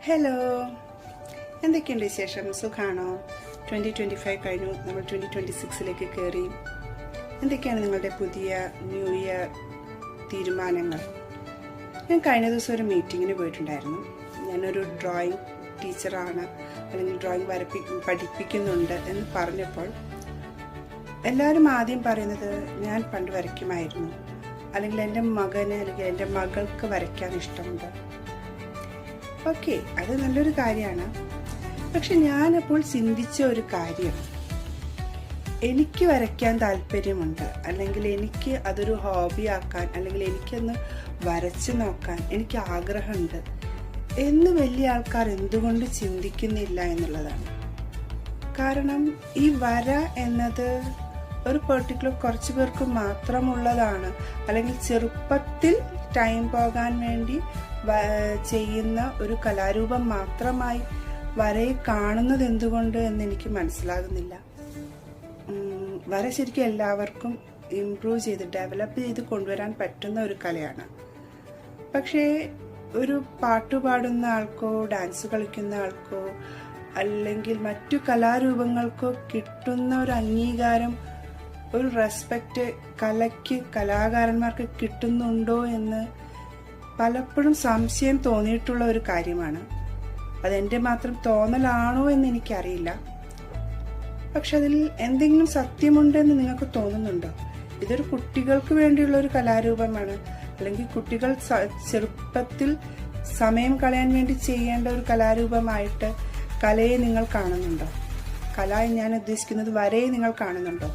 Hello, എന്തൊക്കെയുണ്ട് വിശേഷം? സുഖാണോ? 2025 കഴിഞ്ഞു, നമ്മൾ 2026 കയറി. എന്തൊക്കെയാണ് നിങ്ങളുടെ പുതിയ ന്യൂ ഇയർ തീരുമാനങ്ങൾ? ഞാൻ കഴിഞ്ഞ ദിവസം ഒരു മീറ്റിങ്ങിന് പോയിട്ടുണ്ടായിരുന്നു. ഞാനൊരു ഡ്രോയിങ് ടീച്ചറാണ്, അല്ലെങ്കിൽ ഡ്രോയിങ് പഠിപ്പിക്കുന്നുണ്ട് എന്ന് പറഞ്ഞപ്പോൾ എല്ലാവരും ആദ്യം പറയുന്നത് ഞാൻ പണ്ട് വരയ്ക്കുമായിരുന്നു, അല്ലെങ്കിൽ എൻ്റെ മകന് അല്ലെങ്കിൽ എൻ്റെ മകൾക്ക് വരയ്ക്കാൻ ഇഷ്ടമുണ്ട്. ഓക്കെ, അത് നല്ലൊരു കാര്യമാണ്. പക്ഷെ ഞാനപ്പോൾ ചിന്തിച്ച ഒരു കാര്യം, എനിക്ക് വരയ്ക്കാൻ താല്പര്യമുണ്ട്, അല്ലെങ്കിൽ എനിക്ക് അതൊരു ഹോബി ആക്കാൻ, അല്ലെങ്കിൽ എനിക്കൊന്ന് വരച്ചു നോക്കാൻ എനിക്ക് ആഗ്രഹമുണ്ട് എന്ന് വലിയ ആൾക്കാർ എന്തുകൊണ്ട് ചിന്തിക്കുന്നില്ല എന്നുള്ളതാണ്. കാരണം ഈ വര എന്നത് ഒരു പെർട്ടിക്കുലർ കുറച്ച് പേർക്ക് മാത്രമുള്ളതാണ്, അല്ലെങ്കിൽ ചെറുപ്പത്തിൽ ടൈം പോകാൻ വേണ്ടി ചെയ്യുന്ന ഒരു കലാരൂപം മാത്രമായി വരയെ കാണുന്നത് എന്തുകൊണ്ട് എന്ന് എനിക്ക് മനസ്സിലാകുന്നില്ല. വര ശരിക്കും എല്ലാവർക്കും ഇംപ്രൂവ് ചെയ്ത് ഡെവലപ്പ് ചെയ്ത് കൊണ്ടുവരാൻ പറ്റുന്ന ഒരു കലയാണ്. പക്ഷേ ഒരു പാട്ട് പാടുന്ന ആൾക്കോ ഡാൻസ് കളിക്കുന്ന ആൾക്കോ അല്ലെങ്കിൽ മറ്റു കലാരൂപങ്ങൾക്കോ കിട്ടുന്ന ഒരു അംഗീകാരം, ഒരു റെസ്പെക്റ്റ് കലയ്ക്ക് കലാകാരന്മാർക്ക് കിട്ടുന്നുണ്ടോ എന്ന് പലപ്പോഴും സംശയം തോന്നിയിട്ടുള്ള ഒരു കാര്യമാണ്. അതെൻ്റെ മാത്രം തോന്നലാണോ എന്ന് എനിക്കറിയില്ല. പക്ഷെ അതിൽ എന്തെങ്കിലും സത്യമുണ്ടെന്ന് നിങ്ങൾക്ക് തോന്നുന്നുണ്ടോ? ഇതൊരു കുട്ടികൾക്ക് വേണ്ടിയുള്ള ഒരു കലാരൂപമാണ്, അല്ലെങ്കിൽ കുട്ടികൾ ചെറുപ്പത്തിൽ സമയം കളയാൻ വേണ്ടി ചെയ്യേണ്ട ഒരു കലാരൂപമായിട്ട് കലയെ നിങ്ങൾ കാണുന്നുണ്ടോ? കല ഞാൻ ഉദ്ദേശിക്കുന്നത് വരയെ നിങ്ങൾ കാണുന്നുണ്ടോ?